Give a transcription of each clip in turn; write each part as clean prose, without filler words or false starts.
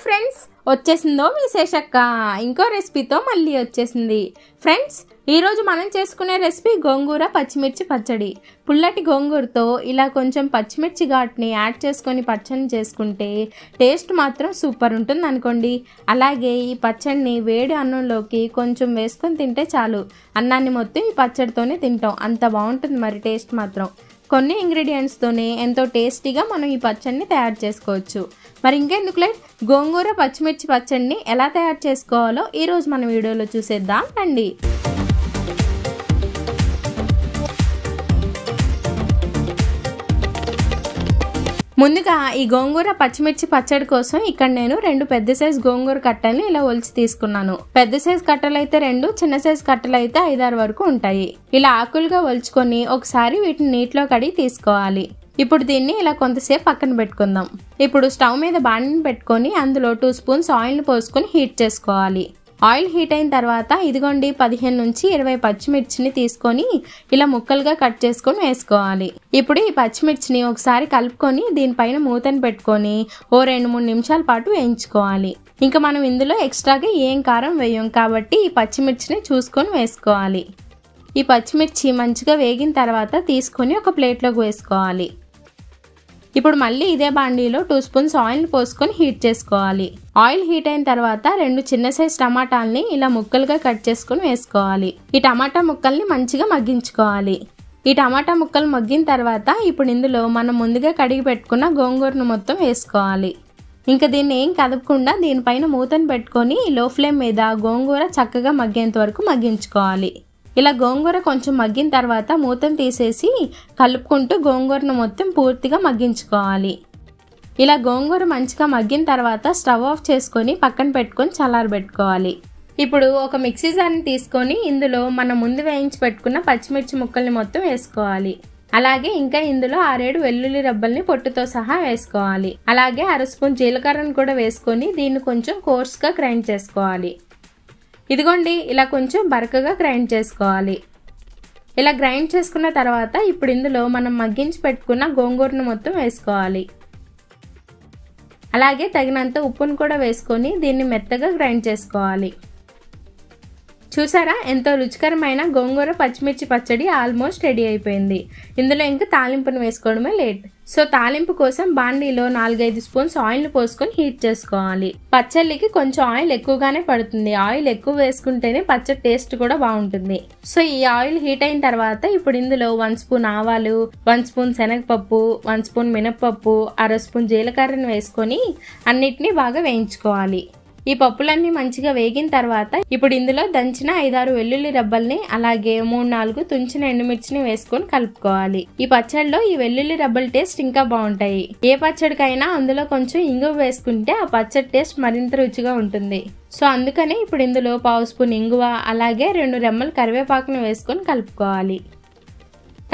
Friends, వచ్చేసిందో మీ శేషక్క ఇంకో రెసిపీతో మళ్ళీ వచ్చేసింది. ఫ్రెండ్స్, ఈరోజు మనం చేసుకునే రెసిపీ గోంగూర పచ్చిమిర్చి పచ్చడి. పుల్లటి గోంగూరతో ఇలా కొంచెం పచ్చిమిర్చి ఘాట్ని యాడ్ చేసుకొని పచ్చడిని చేసుకుంటే టేస్ట్ మాత్రం సూపర్ ఉంటుంది అనుకోండి. అలాగే ఈ పచ్చడిని వేడి అన్నంలోకి కొంచెం వేసుకొని తింటే చాలు, అన్నాన్ని మొత్తం ఈ పచ్చడితోనే తింటాం, అంత బాగుంటుంది మరి టేస్ట్ మాత్రం. కొన్ని ఇంగ్రీడియంట్స్తోనే ఎంతో టేస్టీగా మనం ఈ పచ్చడిని తయారు చేసుకోవచ్చు. మరి ఇంకెందుకు లేట్, గోంగూర పచ్చిమిర్చి పచ్చడిని ఎలా తయారు చేసుకోవాలో ఈరోజు మన వీడియోలో చూసేద్దాం రండి. ముందుగా ఈ గోంగూర పచ్చిమిర్చి పచ్చడి కోసం ఇక్కడ నేను 2 పెద్ద సైజు గోంగూర కట్టల్ని ఇలా ఒలిచి తీసుకున్నాను. పెద్ద సైజు కట్టలు అయితే 2, చిన్న సైజు కట్టలు అయితే 5-6 వరకు ఉంటాయి. ఇలా ఆకులుగా ఒలుచుకొని ఒకసారి వీటిని నీటిలో కడిగి తీసుకోవాలి. ఇప్పుడు దీన్ని ఇలా కొంతసేపు పక్కన పెట్టుకుందాం. ఇప్పుడు స్టవ్ మీద బాండిని పెట్టుకొని అందులో 2 స్పూన్స్ ఆయిల్ని పోసుకొని హీట్ చేసుకోవాలి. ఆయిల్ హీట్ అయిన తర్వాత ఇదిగోండి 15 నుంచి 20 పచ్చిమిర్చిని తీసుకొని ఇలా ముక్కలుగా కట్ చేసుకొని వేసుకోవాలి. ఇప్పుడు ఈ పచ్చిమిర్చిని ఒకసారి కలుపుకొని దీనిపైన మూతను పెట్టుకొని ఓ 2-3 నిమిషాల పాటు వేయించుకోవాలి. ఇంకా మనం ఇందులో ఎక్స్ట్రాగా ఏం కారం వేయం కాబట్టి ఈ పచ్చిమిర్చిని చూసుకొని వేసుకోవాలి. ఈ పచ్చిమిర్చి మంచిగా వేగిన తర్వాత తీసుకొని ఒక ప్లేట్లోకి వేసుకోవాలి. ఇప్పుడు మళ్ళీ ఇదే బాండీలో 2 స్పూన్స్ ఆయిల్ని పోసుకొని హీట్ చేసుకోవాలి. ఆయిల్ హీట్ అయిన తర్వాత 2 చిన్న సైజ్ టమాటాలని ఇలా ముక్కలుగా కట్ చేసుకొని వేసుకోవాలి. ఈ టమాటా ముక్కల్ని మంచిగా మగ్గించుకోవాలి. ఈ టమాటా ముక్కలు మగ్గిన తర్వాత ఇప్పుడు ఇందులో మనం ముందుగా కడిగి పెట్టుకున్న గోంగూరను మొత్తం వేసుకోవాలి. ఇంకా దీన్ని ఏం కదపకుండా దీనిపైన మూతను పెట్టుకొని లో ఫ్లేమ్ మీద గోంగూర చక్కగా మగ్గేంత వరకు మగ్గించుకోవాలి. ఇలా గోంగూర కొంచెం మగ్గిన తర్వాత మూతను తీసేసి కలుపుకుంటూ గోంగూరను మొత్తం పూర్తిగా మగ్గించుకోవాలి. ఇలా గోంగూర మంచిగా మగ్గిన తర్వాత స్టవ్ ఆఫ్ చేసుకొని పక్కన పెట్టుకొని చల్లారబెట్టుకోవాలి. ఇప్పుడు ఒక మిక్సీ జార్ని తీసుకొని ఇందులో మనం ముందు వేయించి పెట్టుకున్న పచ్చిమిర్చి ముక్కల్ని మొత్తం వేసుకోవాలి. అలాగే ఇంకా ఇందులో 6-7 వెల్లుల్లి రబ్బల్ని పొట్టుతో సహా వేసుకోవాలి. అలాగే 1/2 స్పూన్ జీలకర్రను కూడా వేసుకొని దీన్ని కొంచెం కోర్స్గా గ్రైండ్ చేసుకోవాలి. ఇదిగోండి ఇలా కొంచెం బరకగా గ్రైండ్ చేసుకోవాలి. ఇలా గ్రైండ్ చేసుకున్న తర్వాత ఇప్పుడు ఇందులో మనం మగ్గించి పెట్టుకున్న గోంగూరను మొత్తం వేసుకోవాలి. అలాగే తగినంత ఉప్పును కూడా వేసుకొని దీన్ని మెత్తగా గ్రైండ్ చేసుకోవాలి. చూసారా, ఎంతో రుచికరమైన గోంగూర పచ్చిమిర్చి పచ్చడి ఆల్మోస్ట్ రెడీ అయిపోయింది. ఇందులో ఇంకా తాలింపును వేసుకోవడమే లేట్. సో తాలింపు కోసం బాండీలో 4-5 స్పూన్స్ ఆయిల్ని పోసుకొని హీట్ చేసుకోవాలి. పచ్చళ్ళకి కొంచెం ఆయిల్ ఎక్కువగానే పడుతుంది. ఆయిల్ ఎక్కువ వేసుకుంటేనే పచ్చడి టేస్ట్ కూడా బాగుంటుంది. సో ఈ ఆయిల్ హీట్ అయిన తర్వాత ఇప్పుడు ఇందులో 1 స్పూన్ ఆవాలు, 1 స్పూన్ శనగపప్పు, 1 స్పూన్ మినప్పప్పు, 1/2 స్పూన్ జీలకర్రను వేసుకొని అన్నిటినీ బాగా వేయించుకోవాలి. ఈ పప్పులన్నీ మంచిగా వేగిన తర్వాత ఇప్పుడు ఇందులో దంచిన 5-6 వెల్లుల్లి రబ్బల్ని అలాగే 3-4 తుంచిన ఎండుమిర్చిని వేసుకొని కలుపుకోవాలి. ఈ పచ్చడిలో ఈ వెల్లుల్లి రబ్బల టేస్ట్ ఇంకా బాగుంటాయి. ఏ పచ్చడికైనా అందులో కొంచెం ఇంగువ వేసుకుంటే ఆ పచ్చడి టేస్ట్ మరింత రుచిగా ఉంటుంది. సో అందుకనే ఇప్పుడు ఇందులో 1/2 స్పూన్ ఇంగువ అలాగే 2 రెమ్మల కరివేపాకును వేసుకొని కలుపుకోవాలి.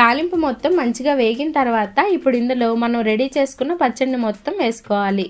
తాలింపు మొత్తం మంచిగా వేగిన తర్వాత ఇప్పుడు ఇందులో మనం రెడీ చేసుకున్న పచ్చడిని మొత్తం వేసుకోవాలి.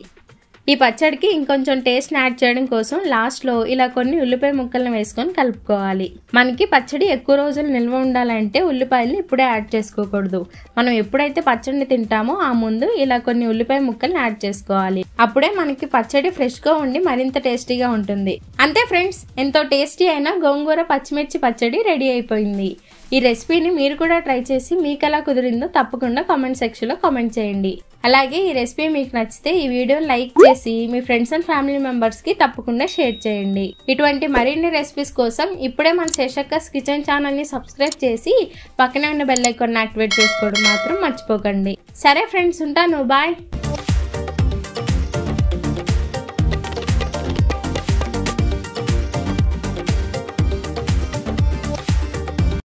ఈ పచ్చడికి ఇంకొంచెం టేస్ట్ యాడ్ చేయడం కోసం లాస్ట్లో ఇలా కొన్ని ఉల్లిపాయ ముక్కలను వేసుకొని కలుపుకోవాలి. మనకి పచ్చడి ఎక్కువ రోజులు నిల్వ ఉండాలంటే ఉల్లిపాయలు ఇప్పుడే యాడ్ చేసుకోకూడదు. మనం ఎప్పుడైతే పచ్చడిని తింటామో ఆ ముందు ఇలా కొన్ని ఉల్లిపాయ ముక్కలను యాడ్ చేసుకోవాలి. అప్పుడే మనకి పచ్చడి ఫ్రెష్గా ఉండి మరింత టేస్టీగా ఉంటుంది. అంతే ఫ్రెండ్స్, ఎంతో టేస్టీ అయిన గోంగూర పచ్చిమిర్చి పచ్చడి రెడీ అయిపోయింది. ఈ రెసిపీని మీరు కూడా ట్రై చేసి మీకు ఎలా కుదిరిందో తప్పకుండా కామెంట్ సెక్షన్లో కామెంట్ చేయండి. అలాగే ఈ రెసిపీ మీకు నచ్చితే ఈ వీడియోని లైక్ చేసి మీ ఫ్రెండ్స్ అండ్ ఫ్యామిలీ మెంబర్స్కి తప్పకుండా షేర్ చేయండి. ఇటువంటి మరిన్ని రెసిపీస్ కోసం ఇప్పుడే మన శేషక్కస్ కిచెన్ ఛానల్ని సబ్స్క్రైబ్ చేసి పక్కనే ఉన్న బెల్ ఐకాన్ని యాక్టివేట్ చేసుకోవడం మాత్రం మర్చిపోకండి. సరే ఫ్రెండ్స్, ఉంటాను, బాయ్.